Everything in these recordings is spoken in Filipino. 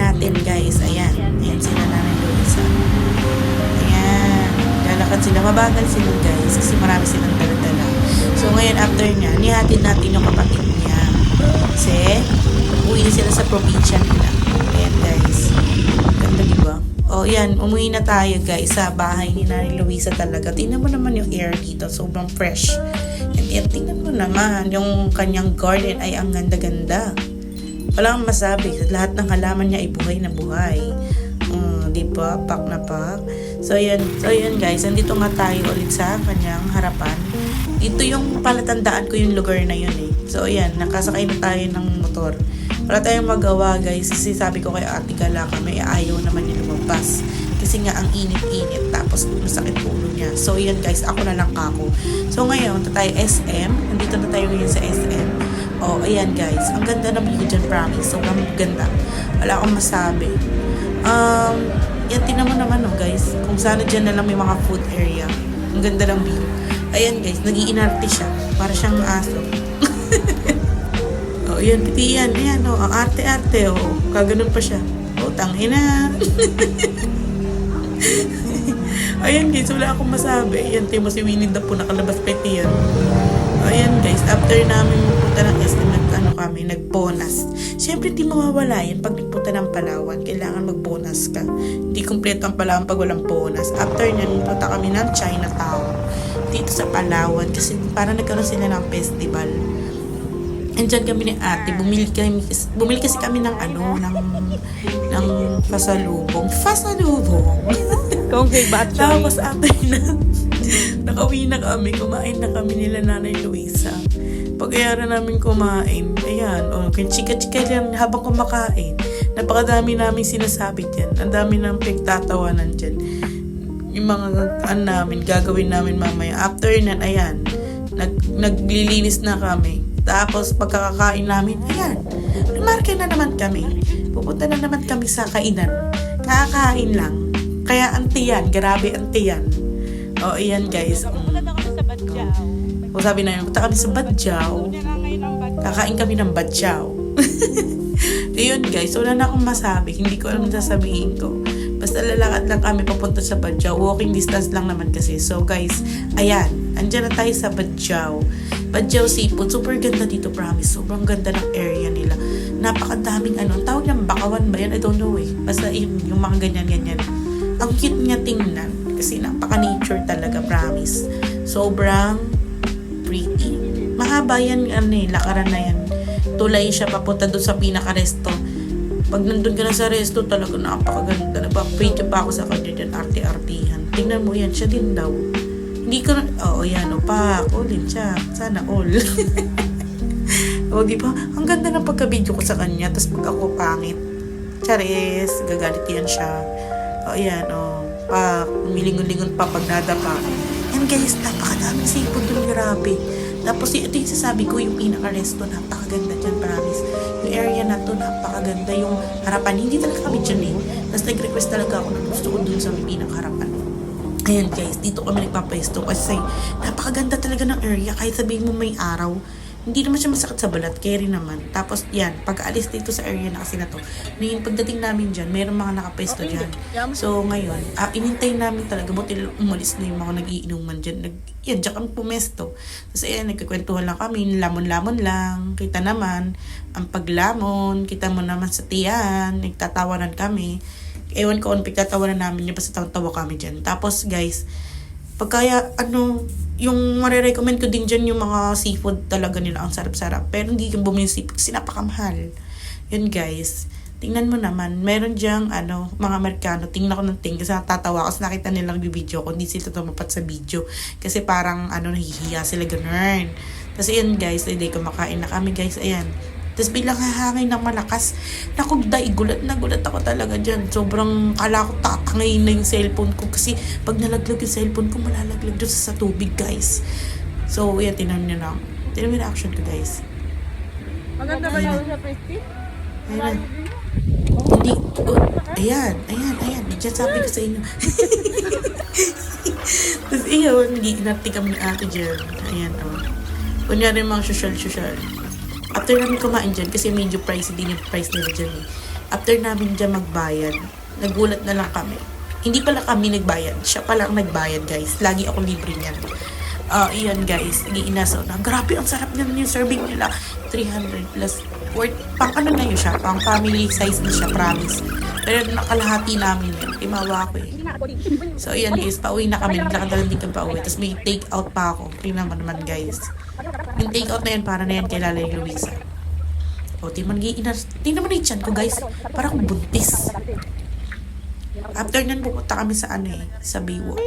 natin guys. Ayan. Ayan sila Nanay Luisa. Ayan. Lalakad sila. Mabagal sila guys. Kasi marami silang dala-dala. So ngayon after niya, nihatid natin yung kapatid niya. Kasi uwi sila sa probinsya nila. Ayan guys. Ganda diba? O yan, umuwi na tayo guys sa bahay ni Nanay Luisa talaga. Tingnan mo naman yung air dito. Sobrang fresh. And yan, tingnan mo naman yung kanyang garden ay ang ganda-ganda. Wala kang masabi. Lahat ng halaman niya ay buhay na buhay. Diba? Pak na pak. So yan guys. Andito nga tayo ulit sa kanyang harapan. Ito yung palatandaan ko yung lugar na yun eh. So yan, nakasakay na tayo ng motor. Wala tayong magawa guys. Kasi sabi ko kay Ate Gala kami, ayaw naman niya lumabas. Kasi nga ang init-init. Tapos masakit ulo niya. So yan guys, ako na lang kako. So ngayon, ito tayo SM. Nandito na tayo ngayon sa SM. Oh, ayan guys. Ang ganda ng view dyan, promise. Sobrang ganda. Wala akong masabi. Yan, tinan mo naman, oh, guys. Kung sana dyan na lang may mga food area. Ang ganda ng view. Ayan, guys. Nag-iinarte siya. Para siyang aso. Oh, yan. Piti yan. Ayan, oh. Ang arte-arte, oh. Kaganon pa siya. Oh, tangina. Ayan, guys. Wala akong masabi. Ayan, tayo mo si Winnie the Pooh. Nakalabas peti yan. Ayan guys, after namin magpunta ng SM, nag-bonus. Siyempre, di mawawala yan pag nagpunta ng Palawan. Kailangan mag-bonus ka. Hindi kumpleto ang Palawan pag walang bonus. After nyan, punta kami ng Chinatown. Dito sa Palawan. Kasi parang nagkaroon sila ng festival. And dyan kami ni ate, bumili kasi kami ng ng pasalubong. Kung kay Batchoy. Tapos after na, nakauwi na kami, kumain na kami nila Nanay Luisa. Pag-ayara namin kumain, ayan, chika-chika dyan habang kumakain. Napakadami namin sinasabi dyan. Ang dami namin pagtatawanan dyan. Yung mga namin, gagawin namin mamaya. After nan, ayan, naglilinis na kami. Tapos pagkakakain namin, ayan, lumarke na naman kami. Pupunta na naman kami sa kainan. Kakain lang. Kaya antiyan, grabe antiyan. O, ayan guys. O, sabi na yun, punta kami sa Badjaw. Kakain kami ng Badjaw. Ayun guys, wala na akong masabi. Hindi ko alam sasabihin ko. Basta lalakad lang kami papunta sa Badjaw. Walking distance lang naman kasi. So guys, ayan. Andyan na tayo sa Badjaw. Badjaw Seafood. Super ganda dito, promise. Sobrang ganda ng area nila. Napakadaming tawag niyang bakawan ba yan? I don't know eh. Basta yung mga ganyan-ganyan. Ang cute niya tingnan. Kasi napaka-nature talaga, promise. Sobrang pretty. Mahaba yan, lakaran na yan. Tulay siya papunta doon sa pinaka-resto. Pag nandun ka na sa resto, talaga napakaganda. Napaka-pretty pa ako sa kanya dyan, arte-artihan. Tingnan mo yan, siya din daw. Hindi ko na, yan, ulit siya. Sana all. O, di ba? Ang ganda ng pagka-video ko sa kanya. Tapos pag ako pangit, charis, gagalit yan siya. Ayan, milingon-lingon pa pag nadapa. And guys, napakadaming seafood doon, grabe. Tapos ito yung sasabi ko, yung pinaka-resto, napakaganda dyan, promise. Yung area na to, napakaganda. Yung harapan, hindi talaga kami dyan eh. Tapos nag-request talaga ako na gusto ko dun sa pinaka-harapan. Ayan guys, dito kami nagpapesto kasi napakaganda talaga ng area. Kahit sabihin mo may araw, hindi naman siya masakit sa balat, carry naman. Tapos yan, pag-alis dito sa area na kasi na to, ngayon pagdating namin dyan, mayroong mga nakapesto dyan. So ngayon, inintay namin talaga, buti umalis na yung mga nagiinuman dyan. Yan, dyan kami pumesto. Tapos ayan, nagkikwentuhan lang kami, lamon-lamon lang. Kita naman, ang paglamon, kita mo naman sa tiyan, nagtatawanan kami. Ewan ko, pagtatawanan namin, basta tawa kami dyan. Tapos guys, pagkaya yung marirecommend ko din dyan yung mga seafood talaga nila, ang sarap-sarap. Pero hindi yung bumili seafood kasi napakamahal. Yun guys, tingnan mo naman, meron dyang mga Amerikano, tingnan ko ng kasi natatawa kasi nakita nilang video ko, hindi sila tumapat sa video. Kasi parang nahihiya sila ganun. Kasi yun guys, hindi kumakain na kami guys, ayan. Tapos bilang hahangin ng malakas, naku, gulat na gulat ako talaga dyan. Sobrang kala ko tatangay na yung cellphone ko. Kasi pag nalaglag yung cellphone ko, malalaglag doon sa tubig, guys. So, yan, tinan nyo na. Tinan mo yung reaction ko, guys. Maganda ba yun sa Presti? Ayan. Hindi. Ayan. Diyan sabi ko sa inyo. Tapos, iyon, nag-iinarte kami ni ate dyan. Ayan, Kunyari mga social. After namin kumain dyan, kasi medyo pricey din yung price nila dyan eh. After namin dyan magbayad, nagulat na lang kami. Hindi pala kami nagbayad. Siya pala ang nagbayad, guys. Lagi ako libre niyan. Iyan, guys. Nagiinaso na. Grabe, ang sarap naman yung serving nila. 300 plus. Worth, pang ano na yun siya. Pang family size na siya, promise. Pero nakalahati namin yun. Imawa ko eh. So, ayan, guys. Pauwi na kami. Naglakadalan din kami pauwi. Tapos may take out pa ako. Tingnan naman, guys. Yung take out na yan, para na yan kay Lalay Luisa. O, tingnan naman yung chan ko, guys. Para akong buntis. After nun, pupunta kami sa sa Baywalk.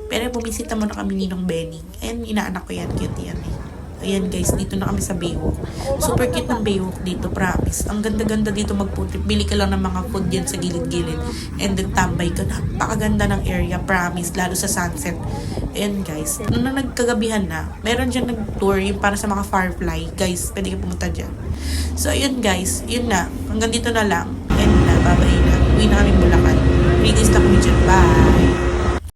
Pero bumisita muna kami ni Ninong Benny. Ayan, inaanak ko yan. Cute yan eh. Ayan guys, dito na kami sa Baywalk. Super cute ng Baywalk dito, promise. Ang ganda-ganda dito magputrip. Bili ka lang ng mga food yan sa gilid-gilid. And then tambay ka. Napakaganda ng area, promise. Lalo sa sunset. Ayan guys, nung nagkagabihan na, meron dyan nag-tour yung para sa mga firefly. Guys, pwede ka pumunta dyan. So ayan guys, yun na. Hanggang dito na lang. And na, babay na. Uwi na kami Bulacan. 3 days na kami dyan. Bye!